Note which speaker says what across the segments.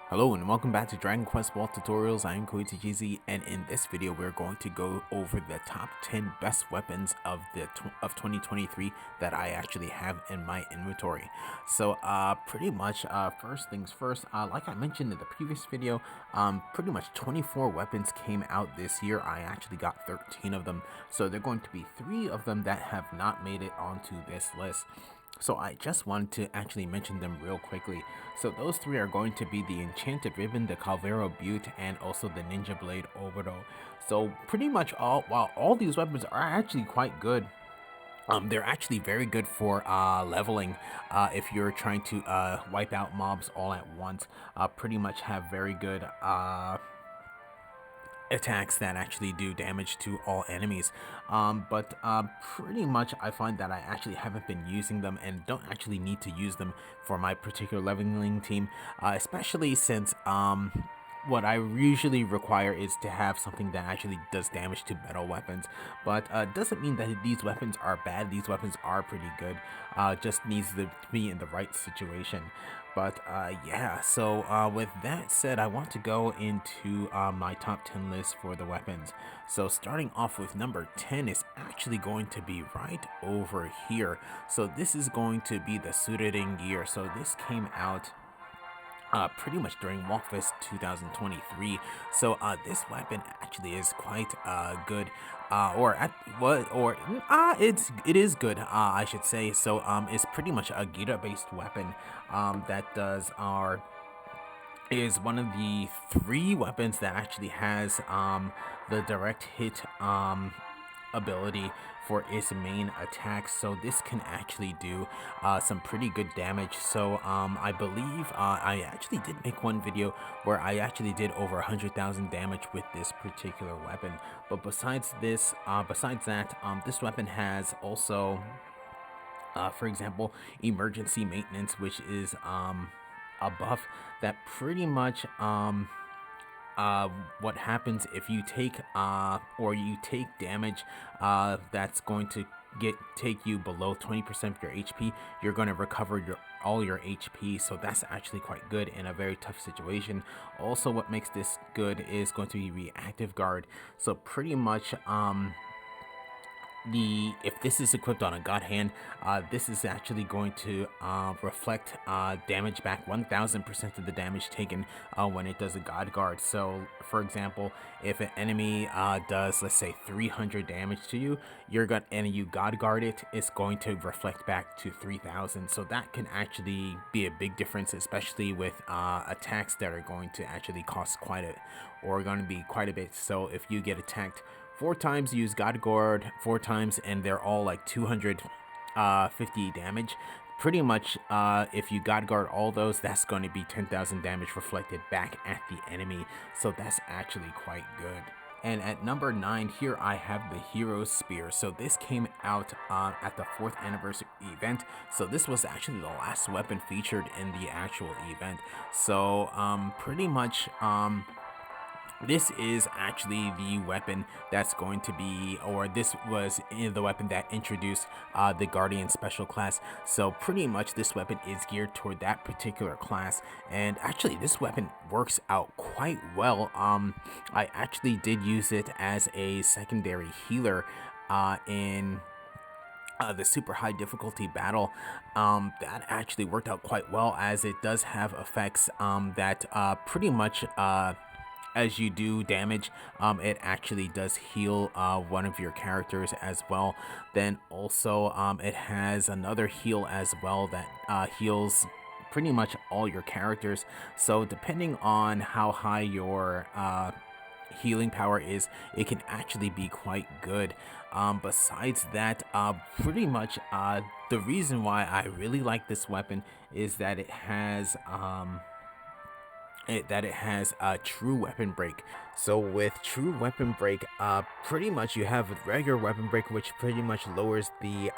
Speaker 1: Hello and welcome back to Dragon Quest Wall Tutorials. I am KoichiGZ, and in this video we're going to go over the top 10 best weapons of 2023 that I actually have in my inventory. So pretty much first things first, like I mentioned in the previous video, pretty much 24 weapons came out this year. I actually got 13 of them, so there are going to be 3 of them that have not made it onto this list. So I just wanted to actually mention them real quickly. So those 3 are going to be the Enchanted Ribbon, the Calvero Butte, and also the Ninja Blade Obito. So pretty much while all these weapons are actually quite good, they're actually very good for leveling if you're trying to wipe out mobs all at once. Pretty much have very good attacks that actually do damage to all enemies, but pretty much I find that I actually haven't been using them and don't actually need to use them for my particular leveling team, especially since what I usually require is to have something that actually does damage to metal weapons. But doesn't mean that these weapons are bad. These weapons are pretty good. Just needs to be in the right situation. But yeah, so with that said, I want to go into my top 10 list for the weapons. So starting off with number 10 is actually going to be right over here. So this is going to be the Surarin gear. So this came out pretty much during Walkfest 2023. So this weapon actually is quite good, it is good, I should say. So it's pretty much a Gita based weapon that does our is one of the 3 weapons that actually has the direct hit ability for its main attack. So this can actually do some pretty good damage. So I believe I actually did make one video where I actually did over 100,000 damage with this particular weapon. But besides that, this weapon has also for example, emergency maintenance, which is a buff that pretty much what happens if you take damage that's going to take you below 20% of your HP. You're going to recover all your HP, so that's actually quite good in a very tough situation. Also, what makes this good is going to be reactive guard. So pretty much if this is equipped on a god hand, this is actually going to reflect damage back 1000% of the damage taken when it does a god guard. So for example, if an enemy does, let's say, 300 damage to you, and you god guard it, it's going to reflect back to 3000. So that can actually be a big difference, especially with attacks that are going to actually cost quite a bit. So if you get attacked 4 times, use God Guard 4 times, and they're all like 250 damage. Pretty much, if you God Guard all those, that's going to be 10,000 damage reflected back at the enemy. So that's actually quite good. And at number 9 here, I have the Hero Spear. So this came out at the 4th anniversary event. So this was actually the last weapon featured in the actual event. So pretty much this is actually the weapon that's going to be, or this was the weapon that introduced the Guardian special class. So pretty much this weapon is geared toward that particular class, and actually this weapon works out quite well. I actually did use it as a secondary healer in the super high difficulty battle. That actually worked out quite well, as it does have effects that pretty much as you do damage, it actually does heal one of your characters as well. Then also it has another heal as well that heals pretty much all your characters. So depending on how high your healing power is, it can actually be quite good. Besides that, pretty much the reason why I really like this weapon is that it has a true weapon break. So with true weapon break, pretty much you have regular weapon break, which pretty much lowers the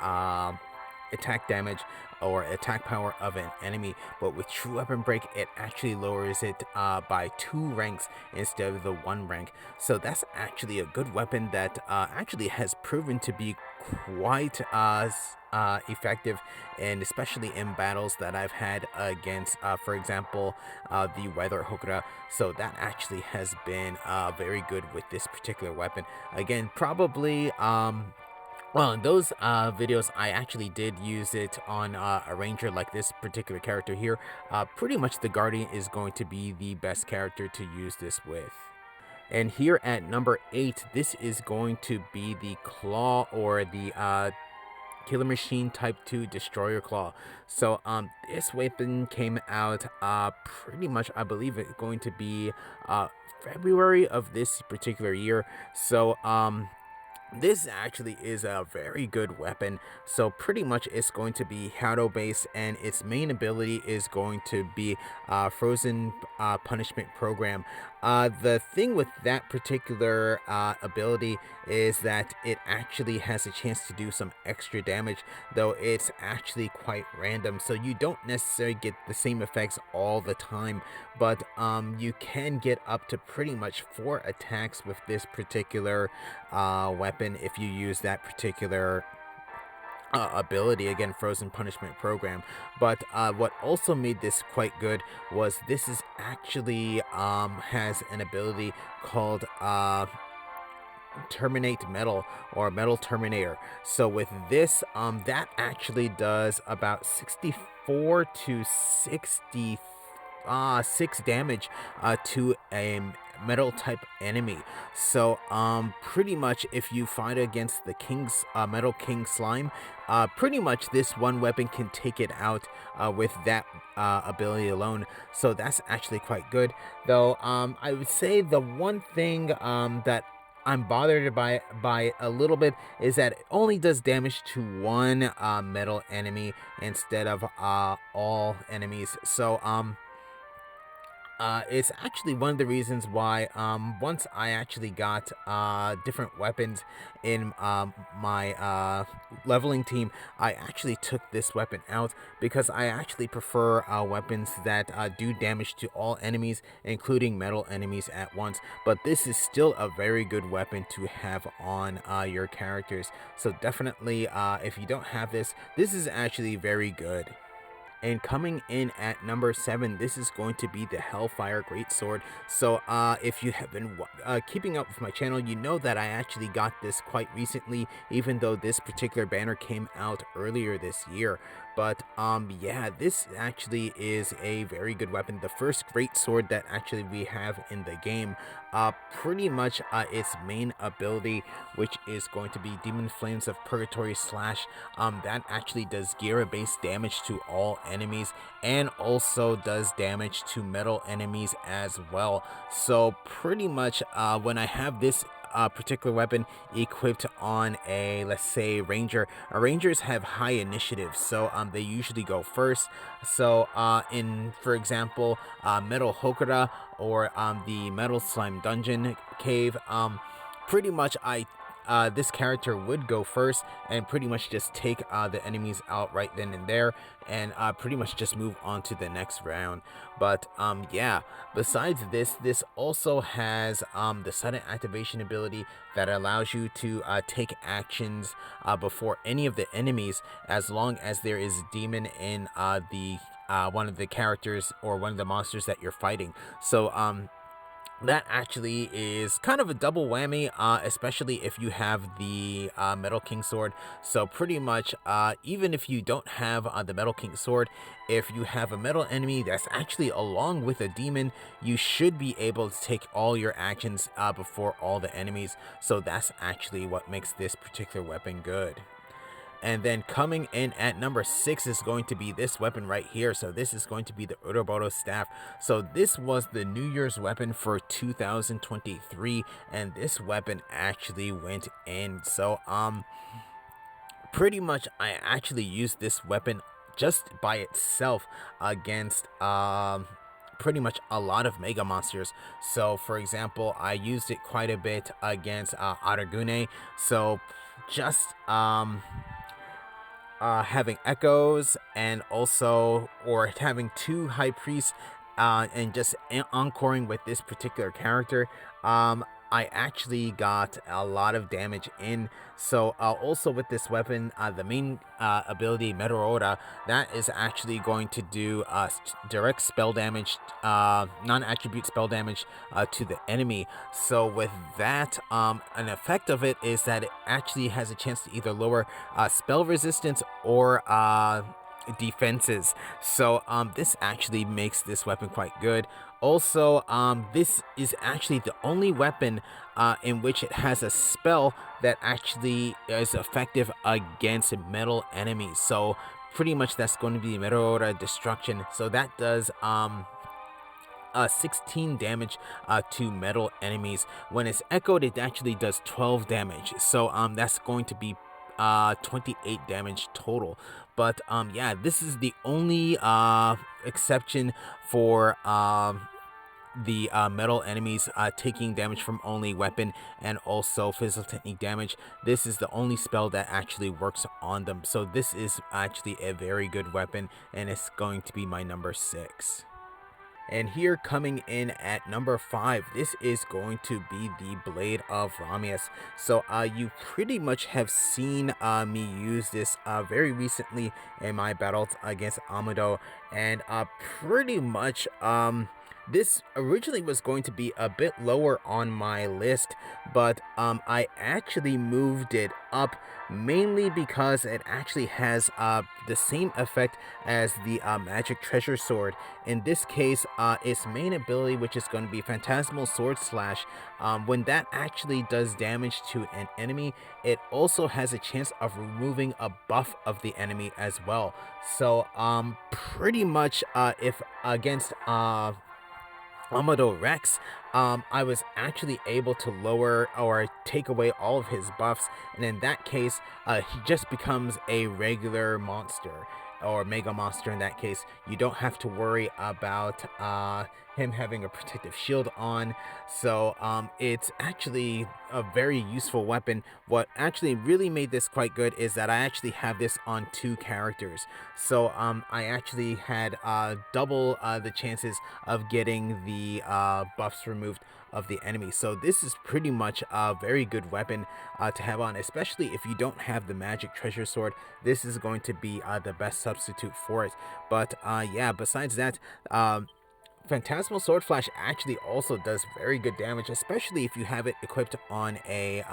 Speaker 1: attack damage or attack power of an enemy, but with True Weapon Break it actually lowers it by 2 ranks instead of the 1 rank. So that's actually a good weapon that actually has proven to be quite effective, and especially in battles that I've had against, for example, the Weather Hokura. So that actually has been very good with this particular weapon. Again, probably well, in those videos, I actually did use it on a ranger like this particular character here. Pretty much the Guardian is going to be the best character to use this with. And here at number 8, this is going to be the Claw, or the Killer Machine Type 2 Destroyer Claw. So this weapon came out pretty much, I believe it's going to be February of this particular year. So this actually is a very good weapon. So pretty much it's going to be Hado based, and its main ability is going to be Frozen Punishment Program. The thing with that particular ability is that it actually has a chance to do some extra damage, though it's actually quite random, so you don't necessarily get the same effects all the time, but you can get up to pretty much 4 attacks with this particular weapon if you use that particular ability, again, Frozen Punishment Program. But what also made this quite good was this is actually has an ability called Terminate Metal, or Metal Terminator. So with this, that actually does about 64 to 66 damage to a metal type enemy. So pretty much if you fight against the King's Metal King Slime, pretty much this one weapon can take it out with that ability alone. So that's actually quite good, though. I would say the one thing that I'm bothered by a little bit is that it only does damage to one metal enemy instead of all enemies. So it's actually one of the reasons why once I actually got different weapons in my leveling team, I actually took this weapon out because I actually prefer weapons that do damage to all enemies, including metal enemies at once. But this is still a very good weapon to have on your characters. So definitely, if you don't have this, this is actually very good. And coming in at number 7, this is going to be the Hellfire Greatsword. So if you have been keeping up with my channel, you know that I actually got this quite recently, even though this particular banner came out earlier this year. But yeah, this actually is a very good weapon. The first greatsword that actually we have in the game. Pretty much its main ability, which is going to be Demon Flames of Purgatory Slash, that actually does Gira-based damage to all enemies, and also does damage to metal enemies as well. So pretty much when I have this particular weapon equipped on a, let's say, ranger, rangers have high initiative, so they usually go first. So in, for example, Metal Hokura, or the Metal Slime Dungeon Cave, pretty much this character would go first and pretty much just take the enemies out right then and there, and pretty much just move on to the next round. But yeah, besides this also has the sudden activation ability that allows you to take actions before any of the enemies, as long as there is a demon in the one of the characters or one of the monsters that you're fighting. So that actually is kind of a double whammy, especially if you have the Metal King Sword. So pretty much, even if you don't have the Metal King Sword, if you have a metal enemy that's actually along with a demon, you should be able to take all your actions before all the enemies. So that's actually what makes this particular weapon good. And then coming in at number 6 is going to be this weapon right here. So this is going to be the Uroboros staff. So this was the New Year's weapon for 2023, and this weapon actually went in. So pretty much I actually used this weapon just by itself against pretty much a lot of mega monsters. So for example, I used it quite a bit against Aragune. So just having echoes, and also or having two high priests, and just encoring with this particular character, I actually got a lot of damage in. So also with this weapon, the main ability Meteora, that is actually going to do direct spell damage, non-attribute spell damage to the enemy. So with that, an effect of it is that it actually has a chance to either lower spell resistance or defenses. So this actually makes this weapon quite good. Also, this is actually the only weapon in which it has a spell that actually is effective against metal enemies. So pretty much that's going to be Meteora Destruction. So that does 16 damage to metal enemies. When it's echoed, it actually does 12 damage. So that's going to be 28 damage total. But yeah, this is the only exception for the metal enemies taking damage from only weapon and also physical technique damage. This is the only spell that actually works on them. So this is actually a very good weapon, and it's going to be my number 6. And here coming in at number 5, this is going to be the Blade of Ramias. So you pretty much have seen me use this very recently in my battles against Amado, and pretty much this originally was going to be a bit lower on my list, but I actually moved it up mainly because it actually has the same effect as the Magic Treasure Sword. In this case, its main ability, which is going to be Phantasmal Sword Slash, when that actually does damage to an enemy, it also has a chance of removing a buff of the enemy as well. So pretty much if against Amado Rex, I was actually able to lower or take away all of his buffs, and in that case, he just becomes a regular monster, or mega monster in that case. You don't have to worry about him having a protective shield on. So it's actually a very useful weapon. What actually really made this quite good is that I actually have this on 2 characters. So I actually had double the chances of getting the buffs removed of the enemy. So this is pretty much a very good weapon to have on, especially if you don't have the Magic Treasure Sword. This is going to be the best substitute for it. But yeah, besides that, Phantasmal Sword Flash actually also does very good damage, especially if you have it equipped on a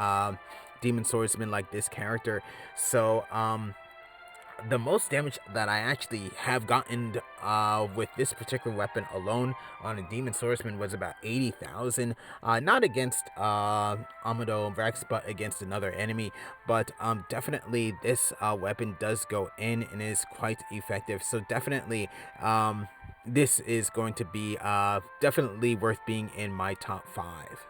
Speaker 1: Demon Swordsman like this character. So the most damage that I actually have gotten with this particular weapon alone on a Demon Swordsman was about 80,000. Not against Amado Rex, but against another enemy. But definitely this weapon does go in and is quite effective. So definitely this is going to be definitely worth being in my top 5.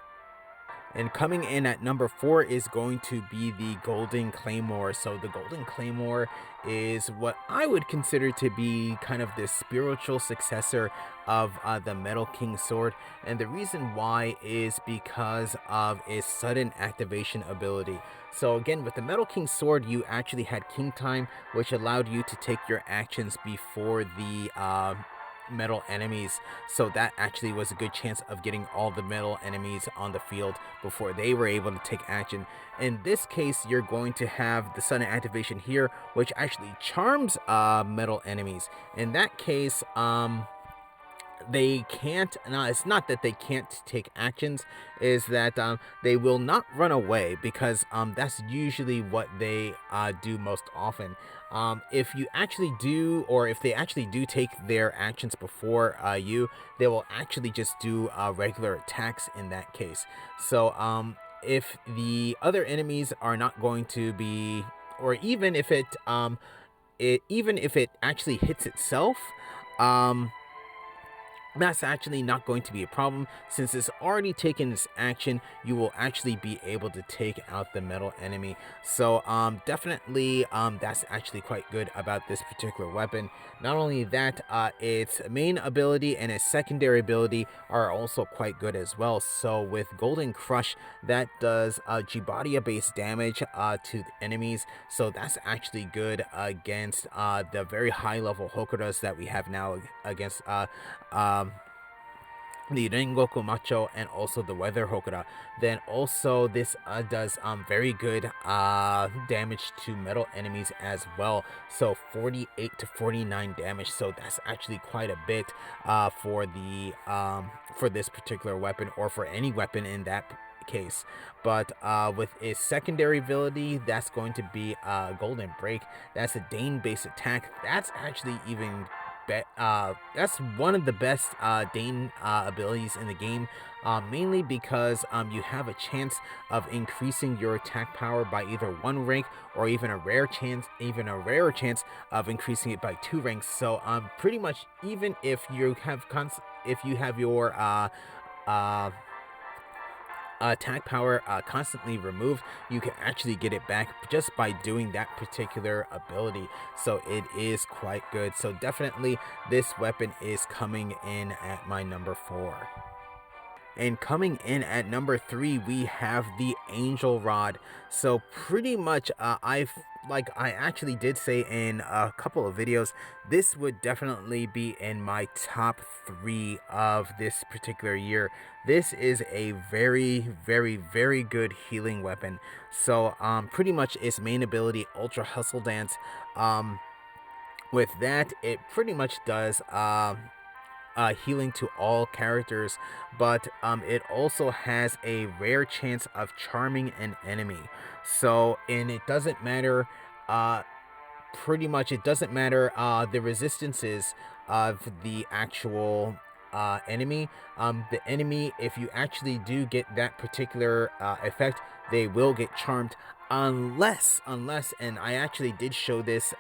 Speaker 1: And coming in at number 4 is going to be the Golden Claymore. So the Golden Claymore is what I would consider to be kind of the spiritual successor of the Metal King Sword. And the reason why is because of its sudden activation ability. So again, with the Metal King Sword, you actually had King Time, which allowed you to take your actions before the metal enemies. So that actually was a good chance of getting all the metal enemies on the field before they were able to take action. In this case, you're going to have the sudden activation here, which actually charms metal enemies. In that case, they can't, now it's not that they can't take actions, is that they will not run away, because that's usually what they do most often. If you actually do, or if they actually do take their actions before you, they will actually just do regular attacks in that case. So if the other enemies are not going to be, or even if even if it actually hits itself, that's actually not going to be a problem. Since it's already taken its action, you will actually be able to take out the metal enemy. So definitely that's actually quite good about this particular weapon. Not only that, its main ability and its secondary ability are also quite good as well. So with Golden Crush, that does Jibadia based damage to the enemies, so that's actually good against the very high level Hokuras that we have now against um, the Rengoku Macho and also the Weather Hokura. Then also this does very good damage to metal enemies as well. So 48 to 49 damage. So that's actually quite a bit for this particular weapon, or for any weapon in that case. But with its secondary ability, that's going to be Golden Break. That's a Dane based attack. That's actually even that's one of the best Dane abilities in the game, mainly because you have a chance of increasing your attack power by either 1 rank, or even a rarer chance of increasing it by 2 ranks. So pretty much, even if you have your uh, attack power constantly removed, you can actually get it back just by doing that particular ability. So it is quite good. So definitely this weapon is coming in at my number 4. And coming in at number 3, we have the Angel Rod. So pretty much, I actually did say in a couple of videos, this would definitely be in my top 3 of this particular year. This is a very, very, very good healing weapon. So pretty much its main ability, Ultra Hustle Dance. With that, it pretty much does healing to all characters, but it also has a rare chance of charming an enemy. So, and it doesn't matter, pretty much it doesn't matter the resistances of the actual enemy. The enemy, if you actually do get that particular effect, they will get charmed, unless, and I actually did show this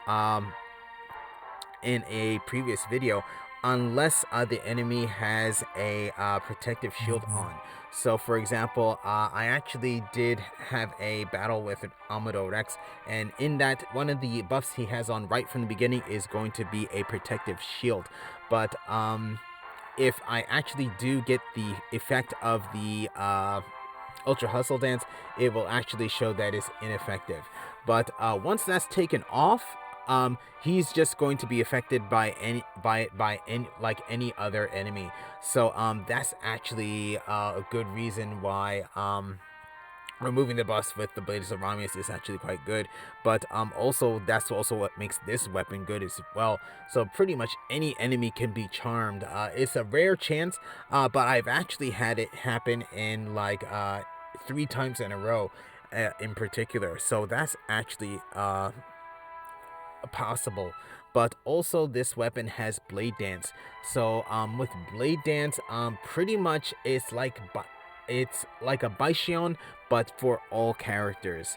Speaker 1: in a previous video, unless the enemy has a protective shield on. So for example, I actually did have a battle with Amado Rex, and in that, one of the buffs he has on right from the beginning is going to be a protective shield. But if I actually do get the effect of the Ultra Hustle Dance, it will actually show that it's ineffective. But once that's taken off, he's just going to be affected by any other enemy. So that's actually a good reason why removing the buffs with the Blades of Ramias is actually quite good. But also, that's also what makes this weapon good as well. So pretty much any enemy can be charmed. It's a rare chance, but I've actually had it happen in like 3 times in a row in particular. So that's actually possible. But also, this weapon has Blade Dance. So with Blade Dance, pretty much it's like a Baishion, but for all characters.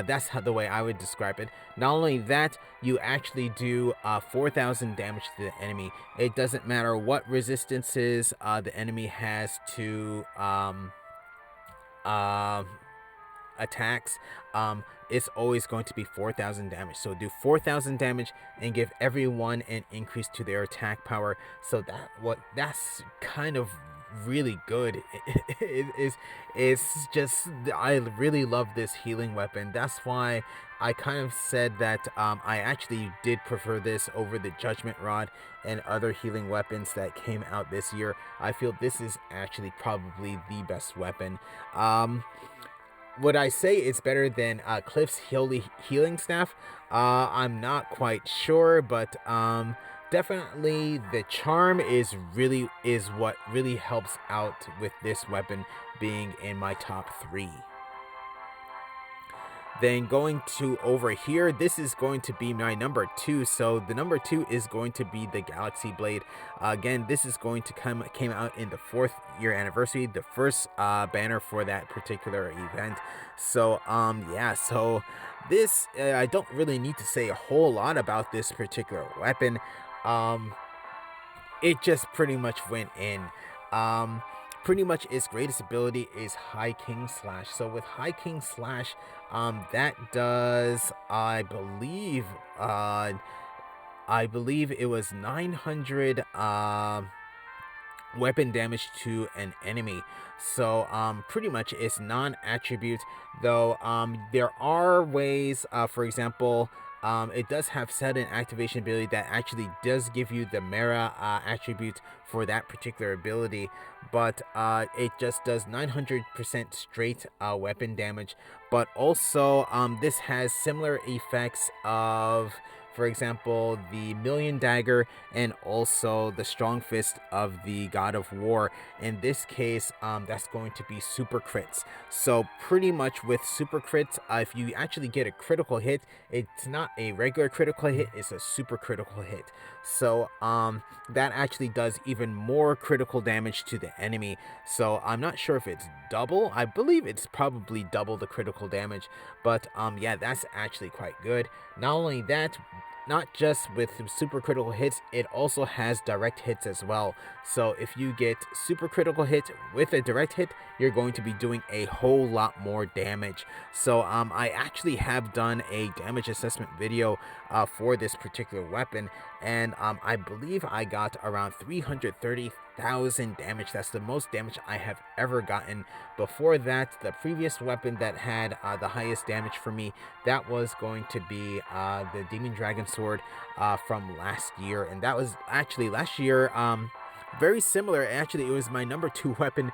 Speaker 1: That's the way I would describe it. Not only that, you actually do 4,000 damage to the enemy. It doesn't matter what resistances the enemy has to attacks. It's always going to be 4,000 damage. So do 4,000 damage and give everyone an increase to their attack power. So that's kind of really good. It's just, I really love this healing weapon. That's why I kind of said that I actually did prefer this over the Judgment Rod and other healing weapons that came out this year. I feel this is actually probably the best weapon. Would I say it's better than Cliff's healing staff? I'm not quite sure, but definitely the charm is what really helps out with this weapon being in my top 3. Then going to over here, this is going to be my number 2. So the number 2 is going to be the Galaxy Blade. Again, this is going to came out in the 4th year anniversary, the first banner for that particular event. So yeah, so this I don't really need to say a whole lot about this particular weapon. it just pretty much went in. Um, Pretty much its greatest ability is High King Slash. So with High King Slash, that does, I believe it was 900 weapon damage to an enemy. So pretty much it's non-attribute, though there are ways, for example, it does have sudden activation ability that actually does give you the Mera attribute for that particular ability, but it just does 900% straight weapon damage. But also this has similar effects of, for example, the Million Dagger and also the Strong Fist of the God of War. In this case, that's going to be super crits. So pretty much with super crits, if you actually get a critical hit, it's not a regular critical hit, it's a super critical hit. So that actually does even more critical damage to the enemy. So I'm not sure if it's double. I believe it's probably double the critical damage, but yeah, that's actually quite good. Not only that, not just with super critical hits, it also has direct hits as well. So if you get super critical hit with a direct hit, you're going to be doing a whole lot more damage. So I actually have done a damage assessment video for this particular weapon, and I believe I got around 330,000 damage. That's the most damage I have ever gotten. Before that, the previous weapon that had the highest damage for me, that was going to be the Demon Dragon Sword from last year, and that was actually last year. Very similar. Actually, it was my number 2 weapon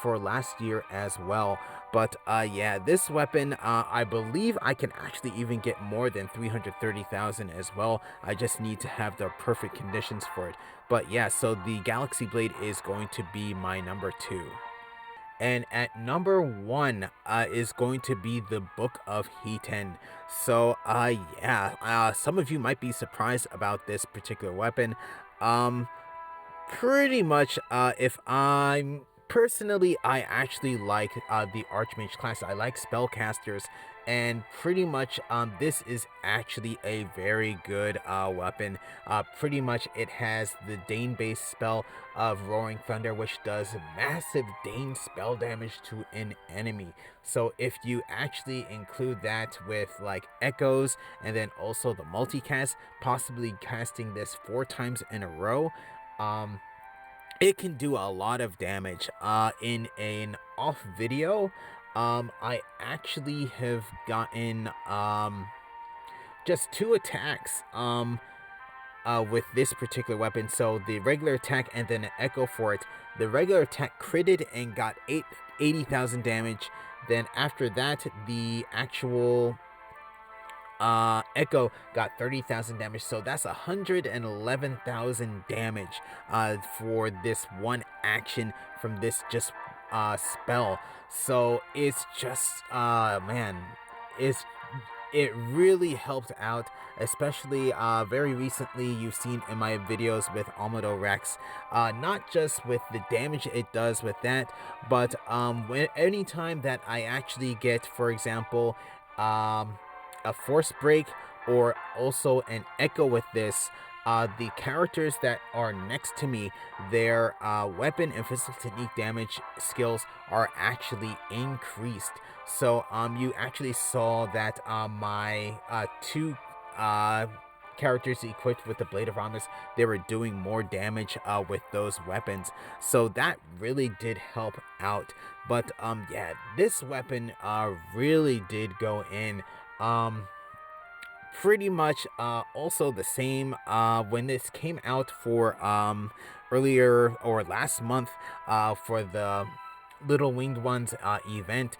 Speaker 1: for last year as well. But yeah, this weapon, I believe I can actually even get more than 330,000 as well. I just need to have the perfect conditions for it. But yeah, so the Galaxy Blade is going to be my number 2. And at number 1 is going to be the Book of Hiten. So yeah, some of you might be surprised about this particular weapon. Pretty much, if I'm personally, I actually like the Archmage class. I like spellcasters, and pretty much this is actually a very good weapon. Pretty much it has the Dane based spell of Roaring Thunder, which does massive Dane spell damage to an enemy. So if you actually include that with like echoes and then also the multicast, possibly casting this 4 times in a row, it can do a lot of damage. In an off video, I actually have gotten just 2 attacks with this particular weapon. So the regular attack and then an echo for it. The regular attack critted and got 80,000 damage. Then after that, the actual Echo got 30,000 damage, so that's 111,000 damage for this one action from this just spell. So it's just man, it's it really helped out, especially very recently. You've seen in my videos with Almado Rex, not just with the damage it does with that, but anytime that I actually get, for example, a force break or also an echo with this, the characters that are next to me, their weapon and physical technique damage skills are actually increased. So you actually saw that my 2 characters equipped with the Blade of Ramias, they were doing more damage with those weapons. So that really did help out. But yeah, this weapon really did go in. Pretty much also the same when this came out for earlier or last month for the Little Winged Ones event.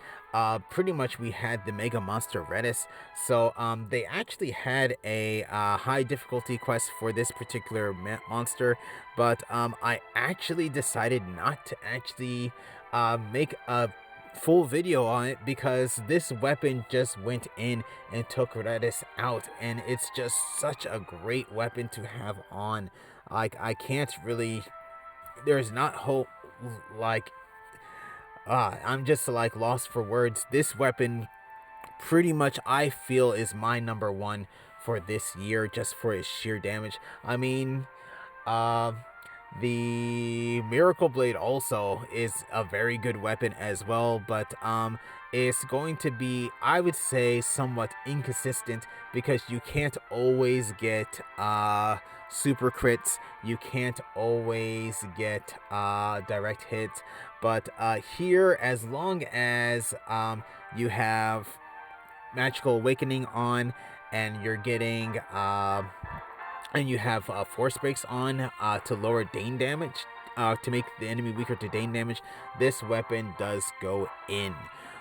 Speaker 1: Pretty much we had the Mega Monster Redis. So they actually had a high difficulty quest for this particular monster, but I actually decided not to actually make a full video on it because this weapon just went in and took Redis out, and it's just such a great weapon to have on. Like, I can't really, there's not hope, like I'm just like lost for words. This weapon pretty much I feel is my number 1 for this year, just for its sheer damage. I mean, The Miracle Blade also is a very good weapon as well, but it's going to be, I would say, somewhat inconsistent because you can't always get super crits, you can't always get direct hits, but here, as long as you have Magical Awakening on and you're getting and you have force breaks on to lower Dane damage, to make the enemy weaker to Dane damage, this weapon does go in.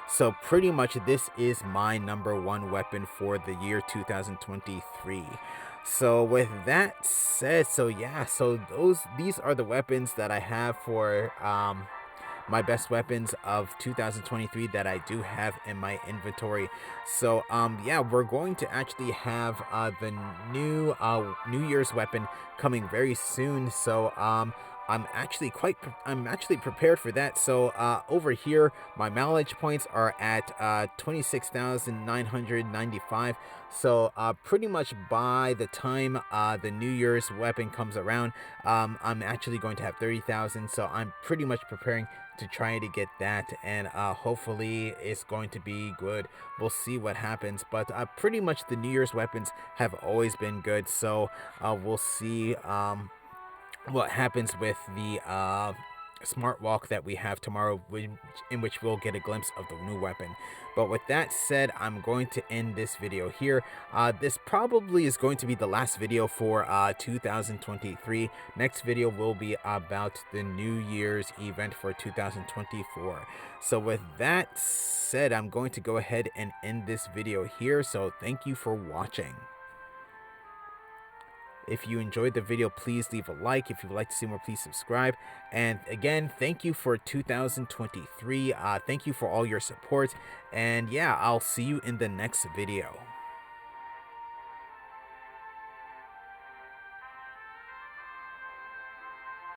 Speaker 1: So pretty much this is my #1 weapon for the year 2023. So with that said, so yeah, so these are the weapons that I have for my best weapons of 2023 that I do have in my inventory. So yeah, we're going to actually have the new New Year's weapon coming very soon. So I'm actually prepared for that. So over here, my mileage points are at 26,995. So pretty much by the time the New Year's weapon comes around, I'm actually going to have 30,000. So I'm pretty much preparing to try to get that, and hopefully it's going to be good. We'll see what happens, but pretty much the New Year's weapons have always been good. So we'll see what happens with the smart walk that we have tomorrow, in which we'll get a glimpse of the new weapon. But with that said, I'm going to end this video here. This probably is going to be the last video for 2023. Next video will be about the New Year's event for 2024. So with that said, I'm going to go ahead and end this video here. So thank you for watching. If you enjoyed the video, please leave a like. If you would like to see more, please subscribe. And again, thank you for 2023. Thank you for all your support. And yeah, I'll see you in the next video.